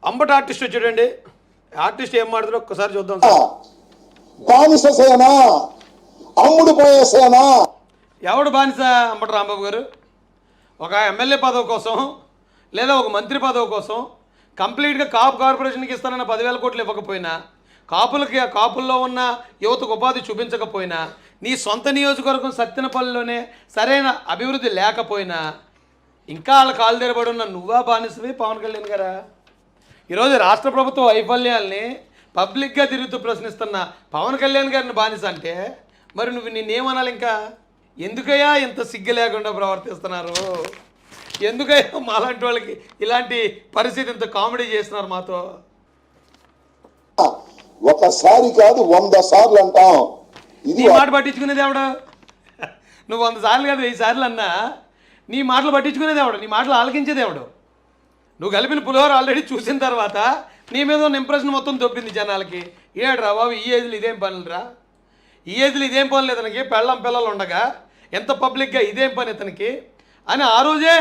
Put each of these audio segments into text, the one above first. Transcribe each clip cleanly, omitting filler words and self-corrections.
Ambati artist వచ్చాడండి. Artist ఏం మాట్లాడతారో ఒక్కసారి చూద్దాం సార్. బానిస సేన, అమ్ముడు పోయే సేన. ఎవడు బానిస? అంబటి రాంబాబు గారు ఒక ఎమ్మెల్యే పదవి కోసం లేదా ఒక మంత్రి పదవి కోసం కంప్లీట్గా కాపు కార్పొరేషన్కి ఇస్తానన్న 10,000 కోట్లు ఇవ్వకపోయినా, కాపుల్లో ఉన్న యువతకు ఉపాధి చూపించకపోయినా, నీ సొంత నియోజకవర్గం సత్తెనపల్లిలోనే సరైన అభివృద్ధి లేకపోయినా ఇంకా వాళ్ళ కాలు తెరబడి ఉన్న నువ్వా బానిసవి పవన్ కళ్యాణ్ గారా? ఈరోజు రాష్ట్ర ప్రభుత్వ వైఫల్యాల్ని పబ్లిక్గా తిరుగుతూ ప్రశ్నిస్తున్న పవన్ కళ్యాణ్ గారిని బానిస అంటే మరి నువ్వు నిన్నేమనాలి? ఇంకా ఎందుకయ్యా ఇంత సిగ్గు లేకుండా ప్రవర్తిస్తున్నారు? ఎందుకయ్యా మాలాంటి వాళ్ళకి ఇలాంటి పరిస్థితి ఇంత కామెడీ చేస్తున్నారు మాతో? ఒకసారి కాదు 100 సార్లు అంటాం. నీ మాట పట్టించుకునేది ఎవడు? నువ్వు 100 సార్లు కాదు 1000 సార్లు అన్నా నీ మాటలు పట్టించుకునేది ఎవడు? నీ మాటలు ఆలకించేది ఎవడు? నువ్వు కలిపిన పులిహోర ఆల్రెడీ చూసిన తర్వాత నీ మీద ఉన్న ఇంప్రెషన్ మొత్తం దొబ్బింది జనాలకి. ఏడ్రా బాబు, ఈ ఏజ్లో ఇదేం పనులురా, ఈ ఏజ్లో ఇదేం పనులు ఇతనికి, పిల్లలు ఉండగా ఎంత పబ్లిక్గా ఇదేం పని ఇతనికి అని ఆ రోజే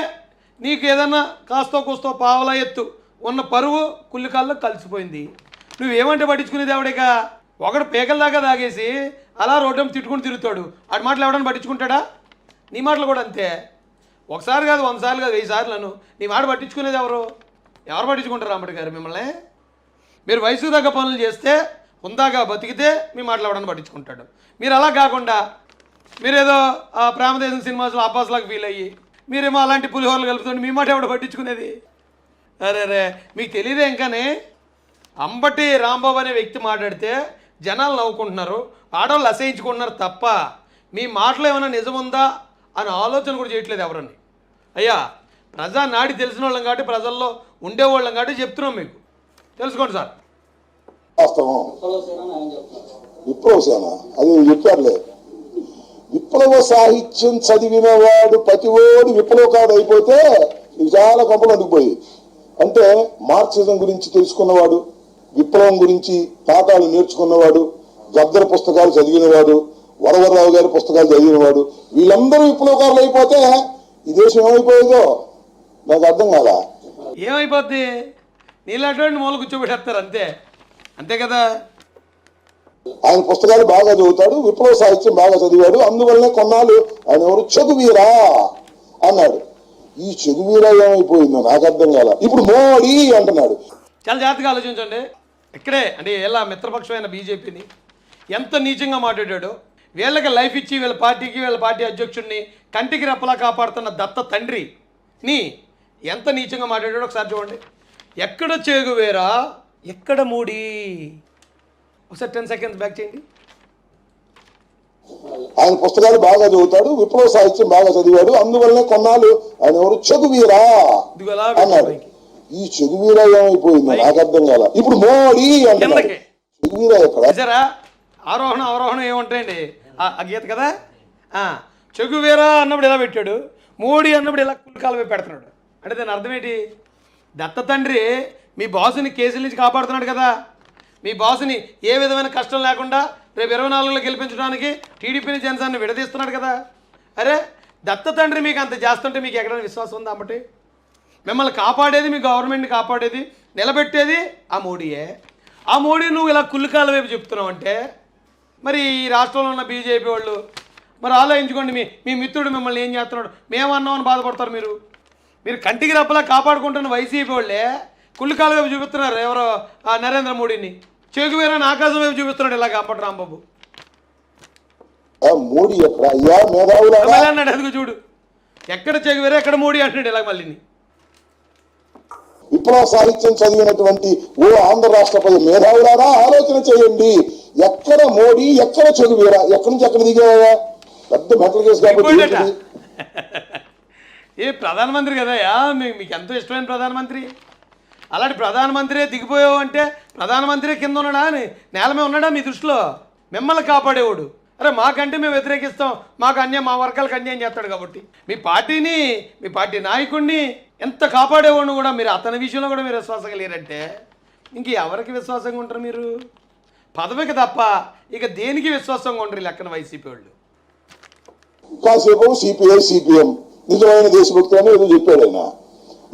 నీకు ఏదన్నా కాస్తో కూస్తో పావలా ఎత్తు ఉన్న పరువు కుళ్ళికాల్లో కలిసిపోయింది. నువ్వేమంటే పట్టించుకునేది ఎవడిక? ఒకడు పేకల దాకా తాగేసి అలా రోడ్డు తిట్టుకుని తిరుగుతాడు. ఆడి మాటలు ఎవడని పట్టించుకుంటాడా? నీ మాటలు కూడా అంతే. ఒకసారి కాదు 100 సార్లు కాదు 1000 సార్లను నీ మాట పట్టించుకునేది ఎవరు పట్టించుకుంటారు? అంబటి గారు మిమ్మల్ని మీరు వయసు తగ్గ పనులు చేస్తే హుందాగా బతికితే మీ మాటలు ఎవడని పట్టించుకుంటాడు. మీరు అలా కాకుండా మీరేదో ప్రేమదేశం సినిమాస్లో అబ్బాస్లాగా ఫీల్ అయ్యి మీరేమో అలాంటి పులిహోరలు కలుపుతుంటే మీ మాట ఎవడ పట్టించుకునేది? అరే మీకు తెలియదే ఇంకానే. అంబటి రాంబాబు అనే వ్యక్తి మాట్లాడితే జనాలు నవ్వుకుంటున్నారు, ఆడవాళ్ళు అసహించుకుంటున్నారు తప్ప మీ మాటలో ఏమైనా నిజముందా అని ఆలోచన కూడా చేయట్లేదు ఎవరని. అయ్యా, ప్రజా నాడి తెలిసిన వాళ్ళం కాబట్టి, ప్రజల్లో ఉండేవాళ్ళం కాబట్టి చెప్తున్నాం, మీకు తెలుసుకోండి సార్. విప్లవ సేన అది చెప్పారులే. విప్లవ సాహిత్యం చదివిన వాడు ప్రతివాడు విప్లవకాడు అయిపోతే ఇవి చాలా కంపలు అంటుకుపోయి. అంటే మార్క్సిజం గురించి తెలుసుకున్నవాడు, విప్లవం గురించి పాఠాలు నేర్చుకున్నవాడు, గద్దర్ పుస్తకాలు చదివినవాడు, వరవరరావు గారి పుస్తకాలు చదివినవాడు, వీళ్ళందరూ విప్లవకారులు అయిపోతే ఈ దేశం ఏమైపోయేదో నాకు అర్థం కాదా. ఏమైపోద్ది? నీలాంటి మూల కూర్చోబెట్టేస్తారు అంతే కదా. ఆయన పుస్తకాలు బాగా చదువుతాడు, విప్లవ సాహిత్యం బాగా చదివాడు, అందువల్లనే కొన్నాళ్ళు ఆయన ఎవరు చదువీరా అన్నాడు. ఈ చదువీరా ఏమైపోయిందో నాకు అర్థం కాల. ఇప్పుడు మోడీ అంటున్నాడు. చాలా జాగ్రత్తగా ఆలోచించండి. ఇక్కడే అంటే ఎలా మిత్రపక్షమైన బీజేపీని ఎంత నీచంగా మాట్లాడాడు. వీళ్ళకి లైఫ్ ఇచ్చి వీళ్ళ పార్టీ అధ్యక్షుడిని కంటికి రెప్పలా కాపాడుతున్న దత్త తండ్రిని ఎంత నీచంగా మాట్లాడాడో ఒకసారి చూడండి. ఎక్కడ చేగువేరా, ఎక్కడ మోడీ? ఒకసారి 10 సెకండ్స్ బ్యాక్ చేయండి. ఆయన పుస్తకాలు బాగా చదువుతాడు, విప్లవ సాహిత్యం బాగా చదివాడు, అందువల్లనే కొన్నాళ్ళు ఆయన ఎవరు చదువీరా అన్నాడు. ఈ చదువీరా ఏమైపోయిందో నాకు అర్థం కాల. ఇప్పుడు మోడీ అంటున్నాడు. చదువీరా ఎక్కడ? ఆరోహణ అవరోహణం ఏముంటాయండి ఆ గీత కదా. చెగువేరా అన్నప్పుడు ఎలా పెట్టాడు, మోడీ అన్నప్పుడు ఇలా కుల్కాలు పెడుతున్నాడు. అంటే దాని అర్థం ఏంటి? దత్త తండ్రి మీ బాసుని కేసుల నుంచి కాపాడుతున్నాడు కదా. మీ బాసుని ఏ విధమైన కష్టం లేకుండా రేపు 24లో గెలిపించడానికి టీడీపీని జనసేనని విడదీస్తున్నాడు కదా. అరే దత్త తండ్రి మీకు అంత చేస్తుంటే మీకు ఎక్కడైనా విశ్వాసం ఉందా? అమ్మటి మిమ్మల్ని కాపాడేది, మీ గవర్నమెంట్ని కాపాడేది, నిలబెట్టేది ఆ మోడీయే. ఆ మోడీ నువ్వు ఇలా కుళ్ళకాల వైపు చెప్తున్నావు అంటే మరి ఈ రాష్ట్రంలో ఉన్న బీజేపీ వాళ్ళు మరి ఆలోచించుకోండి. మీ మిత్రుడు మిమ్మల్ని ఏం చేస్తున్నాడు మేమన్నామని బాధపడతారు. మీరు కంటికి రెప్పలా కాపాడుకుంటున్న వైసీపీ వాళ్ళే కుళ్ళకాల వైపు చూపిస్తున్నారు. ఎవరో నరేంద్ర మోడీని చెగువేరని ఆకాశం వైపు చూపిస్తున్నాడు ఇలాగ అంబటి రాంబాబు. మోడీ అన్నాడు. అందుకు చూడు, ఎక్కడ చెగువేరా ఎక్కడ మోడీ అంటున్నాడు ఇలాగ. మళ్ళీ విప్లవ సాహిత్యం చదివినటువంటి ఓ ఆంధ్ర రాష్ట్రపతి మేధావులారా ఆలోచన చేయండి. ఎక్కడ మోడీ, ఎక్కడ చెగువేరా, ఎక్కడి నుంచి ఎక్కడ దిగావా? పెద్ద మెంటల్ కేసు కాబట్టి. ఏ ప్రధానమంత్రి కదయా, మీకు ఎంతో ఇష్టమైన ప్రధానమంత్రి. అలాంటి ప్రధానమంత్రి దిగిపోయావు అంటే ప్రధానమంత్రి కింద ఉన్నాడా అని నేల మీద ఉన్నాడా మీ దృష్టిలో? మిమ్మల్ని కాపాడేవాడు. అరే మాకంటే మేము వ్యతిరేకిస్తాం, మా వర్గాలకు అన్యాయం చేస్తాడు కాబట్టి మీ పార్టీ నాయకుడిని ఎంత కాపాడేవాడిని కూడా మీరు అతని విషయంలో కూడా మీరు విశ్వాసంగా లేరంటే ఇంక ఎవరికి విశ్వాసంగా ఉంటారు? మీరు పదవికి తప్ప ఇక దేనికి విశ్వాసంగా ఉండరు లెక్కన వైసీపీ వాళ్ళు. కాసేపు సిపిఐ సిపిఎం నిజమైన దేశభక్తి అని ఏదో చెప్పాడు ఆయన.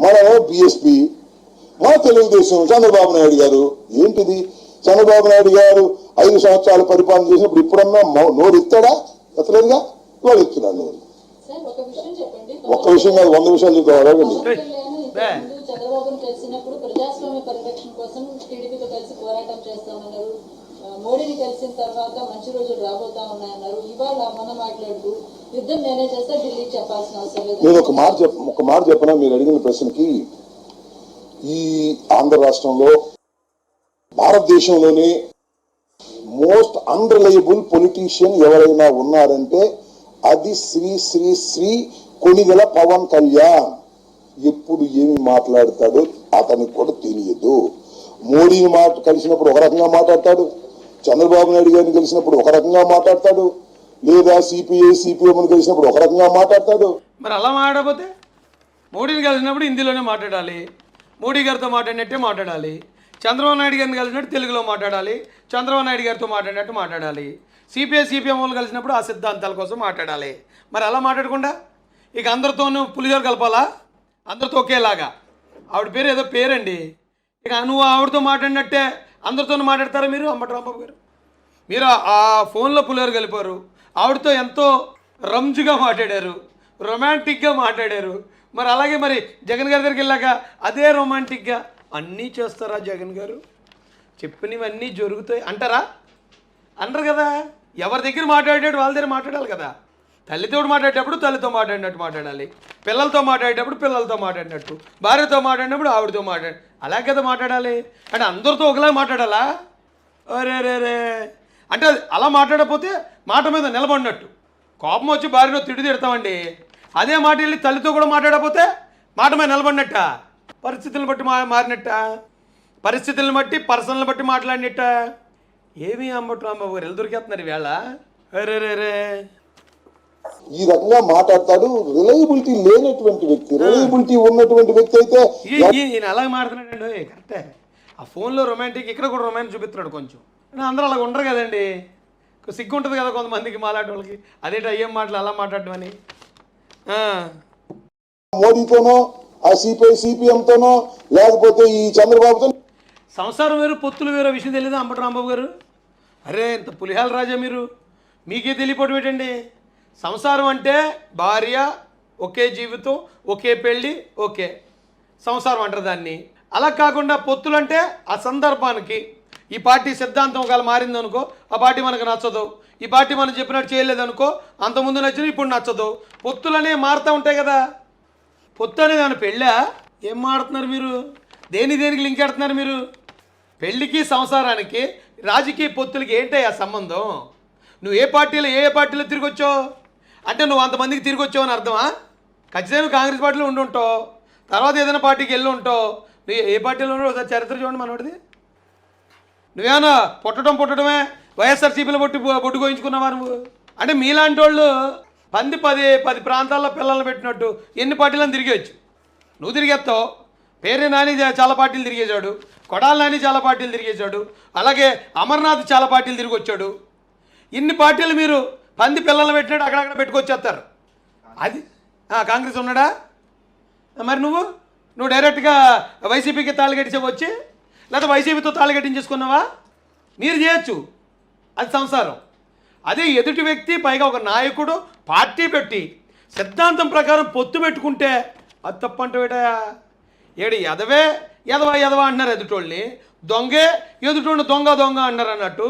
మన బిఎస్పీ మా తెలుగుదేశం చంద్రబాబు నాయుడు గారు ఏంటిది? చంద్రబాబు నాయుడు గారు 5 సంవత్సరాలు పరిపాలన చేసినప్పుడు ఇప్పుడన్నా నోరు ఎత్తాడా? ఎత్తలేదుగా. ఇవాళ ఎత్తున్నాను నేను. ఒక్క విషయం కాదు, 100 విషయాలు చెప్తాను. చంద్రబాబును కలిసినప్పుడు ప్రజాస్వామ్య పరిరక్షణ కోసం టీడీపీతో కలిసి పోరాటం చేస్తామన్నారు. మోడీని కలిసిన తర్వాత మంచి రోజులు రాబోతా ఉన్నాయన్నారు. ఇవాళ మనం మాట్లాడుతూ యుద్ధం నేనే చేస్తే ఢిల్లీకి చెప్పాల్సిన అవసరం లేదు. నేను ఒక మాట చెప్పనా? మీరు అడిగిన ప్రశ్నకి, ఈ ఆంధ్ర రాష్ట్రంలో భారతదేశంలోనే మోస్ట్ అన్రిలయబుల్ పొలిటీషియన్ ఎవరైనా ఉన్నారంటే అది శ్రీ శ్రీ శ్రీ కొణిదెల పవన్ కళ్యాణ్. ఎప్పుడు ఏమి మాట్లాడతాడో అతనికి కూడా తెలియదు. మోడీని కలిసినప్పుడు ఒక రకంగా మాట్లాడతాడు, చంద్రబాబు నాయుడు గారిని కలిసినప్పుడు ఒక రకంగా మాట్లాడతాడు, లేదా సిపిఐ సిపిఎంని కలిసినప్పుడు ఒక రకంగా మాట్లాడతాడు. మరి అలా మాట్లాడకపోతే మోడీని కలిసినప్పుడు హిందీలోనే మాట్లాడాలి, మోడీ గారితో మాట్లాడినట్టే మాట్లాడాలి. చంద్రబాబు నాయుడు గారిని కలిసినట్టు తెలుగులో మాట్లాడాలి, చంద్రబాబు నాయుడు గారితో మాట్లాడినట్టు మాట్లాడాలి. సిపిఐ సిపిఎం వాళ్ళు కలిసినప్పుడు ఆ సిద్ధాంతాల కోసం మాట్లాడాలి. మరి అలా మాట్లాడకుండా ఇక అందరితోనూ పులిహోర కలపాలా? అందరితో ఒకేలాగా. ఆవిడ పేరు ఏదో పేరండి. ఇక నువ్వు ఆవిడతో మాట్లాడినట్టే అందరితోనూ మాట్లాడతారా మీరు? అంబటి రాంబాబు గారు, మీరు ఆ ఫోన్లో పులిహోర కలిపారు, ఆవిడతో ఎంతో రంజుగా మాట్లాడారు, రొమాంటిక్గా మాట్లాడారు. మరి అలాగే మరి జగన్ గారి దగ్గరికి వెళ్ళాక అదే రొమాంటిక్గా అన్నీ చేస్తారా జగన్ గారు? చెప్పినవన్నీ జరుగుతాయి అంటారా? అంటారు కదా. ఎవరి దగ్గర మాట్లాడేటప్పుడు వాళ్ళ దగ్గర మాట్లాడాలి కదా. తల్లితో మాట్లాడేటప్పుడు తల్లితో మాట్లాడినట్టు మాట్లాడాలి, పిల్లలతో మాట్లాడేటప్పుడు పిల్లలతో మాట్లాడినట్టు, భార్యతో మాట్లాడినప్పుడు ఆవిడతో అలా కదా మాట్లాడాలి. అంటే అందరితో ఒకలా మాట్లాడాలా? అరే రే రే అంటే అలా మాట్లాడకపోతే మాట మీద నిలబడినట్టు. కోపం వచ్చి భార్యలో తిడతామండి, అదే మాట వెళ్ళి తల్లితో కూడా మాట్లాడకపోతే మాట మీద నిలబడినట్ట. పరిస్థితులను బట్టి మారినట్ట, పరిస్థితులను బట్టి పర్సనల్ని బట్టి మాట్లాడినట్ట. ఏమీ అంబటి రాంబాబు గారు దొరికేస్తున్నారు ఈవేళ. అరే రే రే ఈ రకంగా మాట్లాడతాడు. రిలయబిలిటీ లేనటువంటి వ్యక్తి. రిలయబిలిటీ ఉన్నటువంటి వ్యక్తి అయితే ఈయన అలాగే మాట్లాడుతున్నాడండి. కరెక్టే. ఆ ఫోన్లో రొమాంటిక్, ఇక్కడ కూడా రొమాంటిక్ చూపిస్తున్నాడు కొంచెం. అందరూ అలా ఉండరు కదండి, సిగ్గు ఉంటుంది కదా కొంతమందికి, మాలాంటి వాళ్ళకి. అదేంటి అయ్యేం మాటలు అలా మాట్లాడటం అని. మోడీతోనో, ఆ సిపిఐ సిపిఎంతోనో, లేకపోతే ఈ చంద్రబాబుతో సంసారం వేరు పొత్తులు వేరే విషయం తెలియదు అంబటి రాంబాబు గారు. అరే ఇంత పులిహాల రాజా మీరు, మీకే తెలియపోవడం ఏంటండి? సంసారం అంటే భార్య, ఒకే జీవితం, ఒకే పెళ్ళి, ఓకే సంసారం అంటారు దాన్ని. అలా కాకుండా పొత్తులు అంటే ఆ సందర్భానికి, ఈ పార్టీ సిద్ధాంతం ఒకవేళ మారిందనుకో, ఆ పార్టీ మనకు నచ్చదు, ఈ పార్టీ మనం చెప్పినట్టు చేయలేదనుకో, అంతకుముందు నచ్చిన ఇప్పుడు నచ్చదు. పొత్తులనే మారుతూ ఉంటాయి కదా. పొత్తు అనేది ఏమైనా పెళ్ళా? ఏం మాడుతున్నారు మీరు? దేనికి లింక్ పెడుతున్నారు మీరు? పెళ్ళికి సంసారానికి రాజకీయ పొత్తులకి ఏంటయ్యా సంబంధం? నువ్వు ఏ పార్టీలో తిరిగి వచ్చావు అంటే నువ్వు అంతమందికి తిరిగి వచ్చావు అని అర్థమా? ఖచ్చితంగా నువ్వు కాంగ్రెస్ పార్టీలో ఉండి ఉంటావు, తర్వాత ఏదైనా పార్టీకి వెళ్ళి ఉంటావు. నువ్వు ఏ పార్టీలో ఉన్నావు ఒకసారి చరిత్ర చూడండి మనోడిది. నువ్వేమన్నా పుట్టడమే వైఎస్ఆర్సీపీలో బొట్టు కోయించుకున్నావా నువ్వు? అంటే మీలాంటి వాళ్ళు 10 ప్రాంతాల్లో పిల్లల్ని పెట్టినట్టు ఎన్ని పార్టీలను తిరిగేయచ్చు. నువ్వు తిరిగేస్తావు. పేరు నాని చాలా పార్టీలు తిరిగేశాడు, కొడాలి నాని చాలా పార్టీలు తిరిగేశాడు, అలాగే అమర్నాథ్ చాలా పార్టీలు తిరిగి వచ్చాడు. ఇన్ని పార్టీలు మీరు 10 పిల్లల్ని పెట్టినట్టు అక్కడక్కడ పెట్టుకొచ్చేస్తారు. అది కాంగ్రెస్ ఉన్నాడా? మరి నువ్వు డైరెక్ట్గా వైసీపీకి తాళిగట్టించే వచ్చి, లేదా వైసీపీతో తాళిగట్టించేసుకున్నావా? మీరు చేయొచ్చు, అది సంసారం. అదే ఎదుటి వ్యక్తి, పైగా ఒక నాయకుడు పార్టీ పెట్టి సిద్ధాంతం ప్రకారం పొత్తు పెట్టుకుంటే అది తప్పంటే ఏడు ఎదవా అంటున్నారు ఎదుటోళ్ళని, దొంగే ఎదుటోళ్ళని దొంగ అన్నారు అన్నట్టు.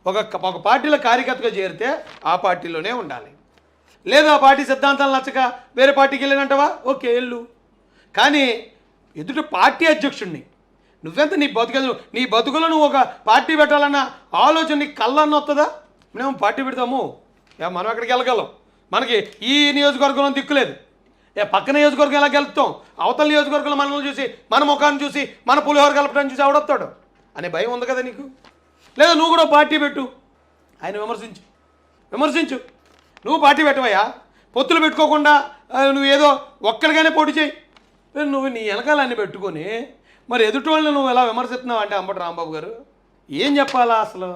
ఒక పార్టీలో కార్యకర్తగా చేరితే ఆ పార్టీలోనే ఉండాలి. లేదా ఆ పార్టీ సిద్ధాంతాలు నచ్చక వేరే పార్టీకి వెళ్ళినంటవా, ఓకే వెళ్ళు. కానీ ఎదుటి పార్టీ అధ్యక్షుడిని నువ్వెంత నీ బతుకులో నువ్వు ఒక పార్టీ పెట్టాలన్న ఆలోచన నీకు కళ్ళన్న వస్తుందా? మేము పార్టీ పెడతాము, మనం ఎక్కడికి వెళ్ళగలం, మనకి ఈ నియోజకవర్గంలో దిక్కులేదు, పక్క నియోజకవర్గం ఎలా గెలుస్తాం, అవతల నియోజకవర్గంలో మనల్ని చూసి, మన ముఖాన్ని చూసి, మన పులిహోర కలపడానికి చూసి ఎవడొస్తాడు అనే భయం ఉంది కదా నీకు. లేదా నువ్వు కూడా పార్టీ పెట్టు, ఆయన విమర్శించు. నువ్వు పార్టీ పెట్టవయ్యా, పొత్తులు పెట్టుకోకుండా నువ్వు ఏదో ఒక్కడిగానే పోటీ చేయి. నువ్వు నీ వెనకాలన్నీ పెట్టుకొని మరి ఎదుటి వాళ్ళని నువ్వు ఎలా విమర్శిస్తున్నావు అంటే అంబటి రాంబాబు గారు ఏం చెప్పాలా అసలు?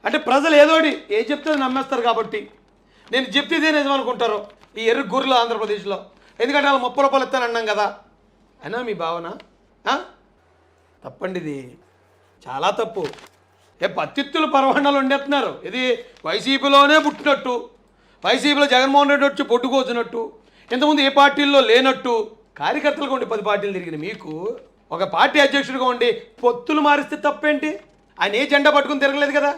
అంటే ప్రజలు ఏదోటి ఏం చెప్తే నమ్మేస్తారు కాబట్టి నేను చెప్తే ఇదే నిజం అనుకుంటారు ఈ ఎర్ర గొర్రెలు ఆంధ్రప్రదేశ్లో. ఎందుకంటే వాళ్ళు 30 రూపాయలు ఇస్తాను అన్నాం కదా. అయినా మీ భావన తప్పండి ఇది, చాలా తప్పు. పత్తిత్తులు పరవాణాలు వండేస్తున్నారు. ఇది వైసీపీలోనే పుట్టినట్టు, వైసీపీలో జగన్మోహన్ రెడ్డి వచ్చి పొట్టుకోచినట్టు, ఇంతకుముందు ఏ పార్టీల్లో లేనట్టు, కార్యకర్తలుగా ఉండి 10 పార్టీలు తిరిగిన మీకు ఒక పార్టీ అధ్యక్షుడిగా ఉండి పొత్తులు మారిస్తే తప్పేంటి? ఆయన ఏ జెండా పట్టుకుని తిరగలేదు కదా,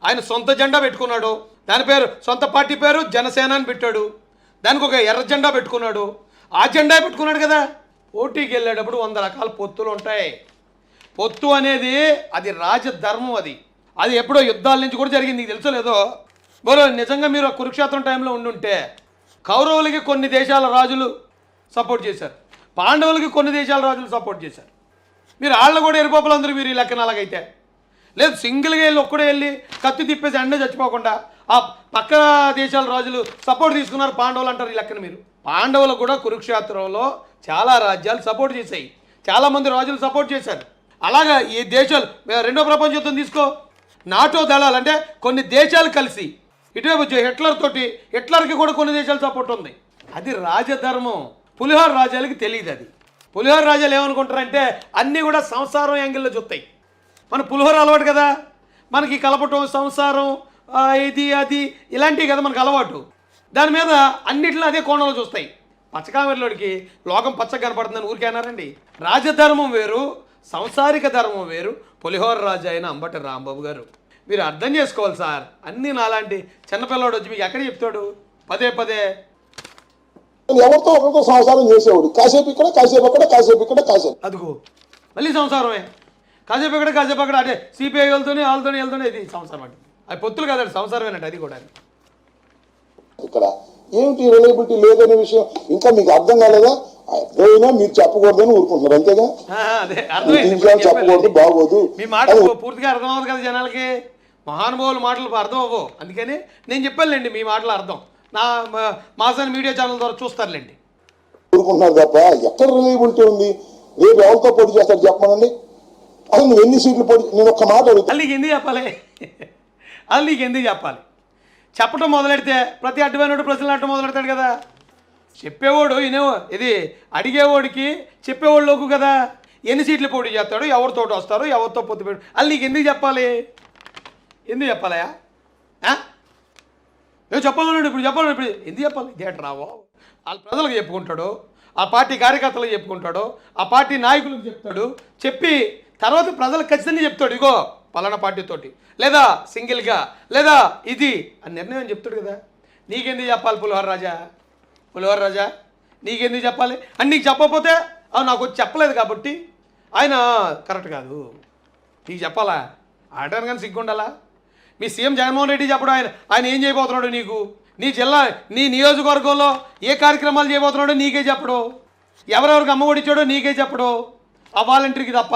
ఆయన సొంత జెండా పెట్టుకున్నాడు. దాని పేరు సొంత పార్టీ పేరు జనసేన అని పెట్టాడు. దానికి ఒక ఎర్ర జెండా పెట్టుకున్నాడు, ఆ జెండా పెట్టుకున్నాడు కదా. పోటీకి వెళ్ళేటప్పుడు 100 రకాల పొత్తులు ఉంటాయి. పొత్తు అనేది అది రాజధర్మం. అది ఎప్పుడో యుద్ధాల నుంచి కూడా జరిగింది, నీకు తెలుసో లేదో. బోలో నిజంగా మీరు కురుక్షేత్రం టైంలో ఉండుంటే కౌరవులకి కొన్ని దేశాల రాజులు సపోర్ట్ చేశారు, పాండవులకి కొన్ని దేశాల రాజులు సపోర్ట్ చేశారు. మీరు వాళ్ళు కూడా ఎరుపాపలు అందరూ మీరు ఈ లెక్కన అలాగైతే లేదు, సింగిల్గా వెళ్ళి ఒక్కడే వెళ్ళి కత్తి తిప్పేసి అండే చచ్చిపోకుండా ఆ పక్క దేశాల రాజులు సపోర్ట్ తీసుకున్నారు పాండవులు అంటారు ఈ లెక్కన. మీరు పాండవులు కూడా కురుక్షేత్రంలో చాలా రాజ్యాలు సపోర్ట్ చేశాయి, చాలామంది రాజులు సపోర్ట్ చేశారు. అలాగా ఈ దేశాలు, రెండో ప్రపంచ యుద్ధం తీసుకో, నాటో దళాలు అంటే కొన్ని దేశాలు కలిసి ఇటువైపు హిట్లర్కి కూడా కొన్ని దేశాలు సపోర్ట్ ఉంది. అది రాజధర్మం. పులిహోర రాజ్యాలకి తెలియదు అది. పులిహోర రాజ్యాలు ఏమనుకుంటారంటే అన్నీ కూడా సంసారం యాంగిల్లో చూస్తాయి. మన పులిహోర అలవాటు కదా, మనకి కలపటం, సంసారం, ఇది అది ఇలాంటివి కదా మనకు అలవాటు. దాని మీద అన్నిటిలో అదే కోణంలో చూస్తాయి. పచ్చకామెరలోడికి లోకం పచ్చగా కనపడుతుందని ఊరికే అన్నారండి. రాజధర్మం వేరు, సంసారిక ధర్మం వేరు. పులిహోర రాజు అయిన అంబటి రాంబాబు గారు మీరు అర్థం చేసుకోవాలి సార్. అన్నీ నాలాంటి చిన్నపిల్లవాడు వచ్చి మీకు ఎక్కడ చెప్తాడు పదే ఎవరితో ఒకరితో సంసారం చేసేవాడు, కాసేపు ఇక్కడ కాసేపు అక్కడ, కాసేపు ఇక్కడ కాసేపు అదిగో మళ్ళీ సంసారమే, కాసేపు ఇక్కడ కాసేపు అక్కడ. అంటే సిపిఐ వాళ్ళతోనే వెళ్తూనే ఇది సంసారం అంటే అది పొత్తులు కాదండి, సంసారమేనండి అది కూడా. ఇక్కడ ఏమిటి రిలయబిలిటీ లేదనే విషయం ఇంకా మీకు అర్థం కాలేదా? అర్థమైనా మీరు చెప్పకూడదని ఊరుకుంటున్నారు అంతేగా. అదే అర్థమైంది, చెప్పకూడదు, బాగోదు. మీ మాట పూర్తిగా అర్థం అవ్వదు కదా జనాలకి, మహానుభావుల మాటలు అర్థం అవ్వవు. అందుకని నేను చెప్పానులేండి మీ మాటలు అర్థం, నా మాసాన్ని మీడియా ఛానల్ ద్వారా చూస్తారులేండి. ఊరుకుంటున్నారు తప్ప ఎక్కడ రిలయబిలిటీ ఉంది? రేపు ఎవరితో పోటీ చేస్తారు చెప్పమనండి. అసలు నువ్వు ఎన్ని సీట్లు పోటీ, నేను ఒక్క మాట అడుగుతాను. నీకు ఎందుకు చెప్పాలి, అది నీకు ఎందుకు చెప్పాలి? చెప్పడం మొదలెడితే ప్రతి అడ్డమైనోడు ప్రశ్నలు అడ్డం మొదలెడతాడు కదా. చెప్పేవాడు ఇది అడిగేవాడికి చెప్పేవాడు లోకు కదా. ఎన్ని సీట్లు పోటీ చేస్తాడు, ఎవరితో వస్తారు, ఎవరితో పొత్తు పెట్టు, అది నీకు ఎందుకు చెప్పాలి? ఎందుకు చెప్పాలయా? చెప్పాలన్నాడు ఇప్పుడు ఎందుకు చెప్పాలి? థియేటర్ రావో వాళ్ళ ప్రజలకు చెప్పుకుంటాడు, ఆ పార్టీ కార్యకర్తలకు చెప్పుకుంటాడు, ఆ పార్టీ నాయకులకు చెప్తాడు. చెప్పి తర్వాత ప్రజలకు ఖచ్చితంగా చెప్తాడు, ఇగో పలానా పార్టీతోటి లేదా సింగిల్గా లేదా ఇది అని నిర్ణయం చెప్తాడు కదా. నీకెందుకు చెప్పాలి పులిహోర రాజా నీకెందుకు చెప్పాలి? అని నీకు చెప్పకపోతే నాకు వచ్చి చెప్పలేదు కాబట్టి ఆయన కరెక్ట్ కాదు నీకు చెప్పాలా? ఆడటానికి కానీ సిగ్గుండాలా? మీ సీఎం జగన్మోహన్ రెడ్డి చెప్పడం ఆయన ఏం చేయబోతున్నాడు నీకు, నీ జిల్లా నీ నియోజకవర్గంలో ఏ కార్యక్రమాలు చేయబోతున్నాడో నీకే చెప్పడు, ఎవరెవరికి అమ్మ ఒడిచాడో నీకే చెప్పడు, ఆ వాలంటీర్కి తప్ప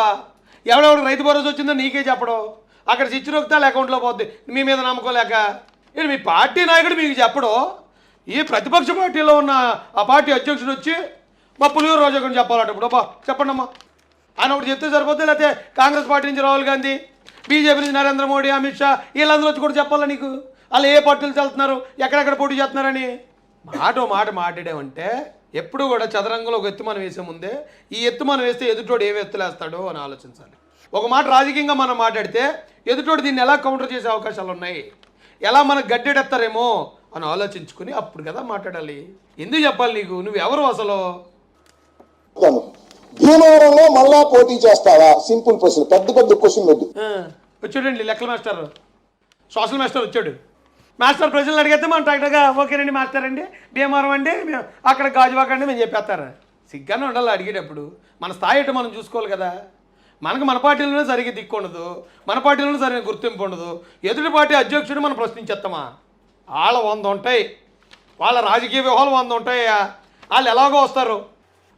ఎవరెవరికి రైతు భరోసా వచ్చిందో నీకే చెప్పడు. అక్కడ చిచ్చురొక్తాలు అకౌంట్లో పోద్ది మీ మీద నమ్మకం లేక. ఇది మీ పార్టీ నాయకుడు మీకు చెప్పడు. ఈ ప్రతిపక్ష పార్టీలో ఉన్న ఆ పార్టీ అధ్యక్షుడు వచ్చి మా పులిహోర రాజు గురించి చెప్పాలంటే ఇప్పుడు చెప్పండి అమ్మా ఆయన ఒకటి చెప్తే సరిపోతే, లేకపోతే కాంగ్రెస్ పార్టీ నుంచి రాహుల్ గాంధీ, బీజేపీ నుంచి నరేంద్ర మోడీ, అమిత్ షా వీళ్ళందరూ వచ్చి కూడా చెప్పాలా నీకు వాళ్ళు ఏ పార్టీలు వెళ్తున్నారు, ఎక్కడెక్కడ పోటీ చేస్తున్నారని? మాట మాట్లాడామంటే ఎప్పుడు కూడా చదరంగంలో ఒక ఎత్తు మనం వేసే ముందే ఈ ఎత్తు మనం వేస్తే ఎదుటోడు ఏమి ఎత్తులేస్తాడో అని ఆలోచించాలి. ఒక మాట రాజకీయంగా మనం మాట్లాడితే ఎదుటోడు దీన్ని ఎలా కౌంటర్ చేసే అవకాశాలు ఉన్నాయి, ఎలా మనకు గడ్డెడెత్తారేమో అని ఆలోచించుకుని అప్పుడు కదా మాట్లాడాలి. ఎందుకు చెప్పాలి నీకు? నువ్వెవరు అసలు? భీమవరంలో మళ్ళా పోటీ చేస్తావా? సింపుల్ ప్రశ్న, పెద్ద క్వశ్చన్ వద్దు. వచ్చాడండి లెక్కల మాస్టర్, సోషల్ మాస్టర్ వచ్చాడు. మాస్టర్ ప్రజలను అడిగితే మనం టైట్గా ఓకేనండి మాస్టర్ అండి, భీమవరం అండి, అక్కడ గాజువాక అండి మేము చెప్పేస్తారు. సిగ్గానే ఉండాలి అడిగేటప్పుడు. మన స్థాయి ఏంటో మనం చూసుకోవాలి కదా. మనకు మన పార్టీలోనే సరిగ్గా దిక్కు ఉండదు, మన పార్టీలోనే సరైన గుర్తింపు ఉండదు. ఎదుటి పార్టీ అధ్యక్షుడు మనం ప్రశ్నించేస్తామా? వాళ్ళ 100 ఉంటాయి, వాళ్ళ రాజకీయ వ్యూహాలు 100 ఉంటాయా? వాళ్ళు ఎలాగో వస్తారు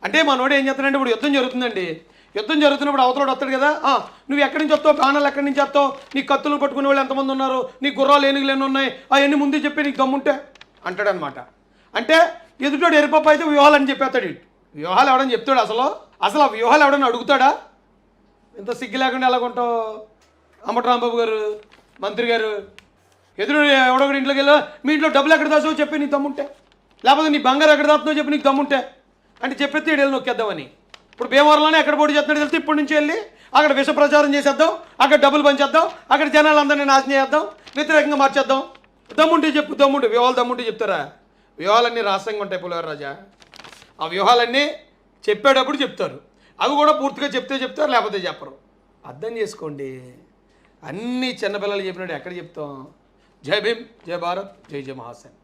అంటే మనోడు ఏం చేస్తానంటే ఇప్పుడు యుద్ధం జరుగుతుందండి, యుద్ధం జరుగుతున్నప్పుడు అవతలోడు వస్తాడు కదా, నువ్వు ఎక్కడి నుంచి వస్తావు, ప్రాణాలు ఎక్కడి నుంచి వస్తావు, నీ కత్తులు పట్టుకునే వాళ్ళు ఎంతమంది ఉన్నారు, నీ గుర్రాలు ఏనుగులు ఎన్ని ఉన్నాయి, అవన్నీ ముందు చెప్పి నీకు దమ్ముంటే అంటాడనమాట. అంటే ఎదుటోడు ఎరిపప్ప అయితే వ్యూహాలు అని చెప్పేస్తాడు. వ్యూహాలు ఎవడని చెప్తాడు? అసలు ఆ వ్యూహాలు ఎవడని అడుగుతాడా? ఇంత సిగ్గు లేకుండా ఎలాగుంటావు అంబటి రాంబాబు గారు, మంత్రి గారు? ఎదురు ఎవడొకటి ఇంట్లోకి వెళ్ళా, మీ ఇంట్లో డబ్బులు ఎక్కడ దాచావో చెప్పి నీకు దమ్ముంటే, లేకపోతే నీ బంగారు ఎక్కడ దాచుతావో చెప్పి నీకు దమ్ముంటే అంటే చెప్పేస్తే వీళ్ళు నొక్కేద్దామని. ఇప్పుడు భీమవరంలోనే ఎక్కడ పోటీ చేస్తున్నాడు తెలిస్తే ఇప్పటి నుంచి వెళ్ళి అక్కడ విష ప్రచారం చేసేద్దాం, అక్కడ డబ్బులు పంచేద్దాం, అక్కడ జనాలందరినీ నాశనం చేద్దాం, వ్యతిరేకంగా మార్చేద్దాం. దమ్ముంటే చెప్పు, దమ్ముంటే వ్యూహాలు దమ్ముంటే చెప్తారా? వ్యూహాలన్నీ రాష్ట్రంగా ఉంటాయి పులిహోర రాజా. ఆ వ్యూహాలన్నీ చెప్పేటప్పుడు చెప్తారు, అవి కూడా పూర్తిగా చెప్తారు, లేకపోతే చెప్పరు. అర్థం చేసుకోండి. అన్నీ చిన్నపిల్లలు చెప్పినట్టు ఎక్కడ చెప్తాం? జై భీమ్, జై భారత్, జై జై మహాసేన్.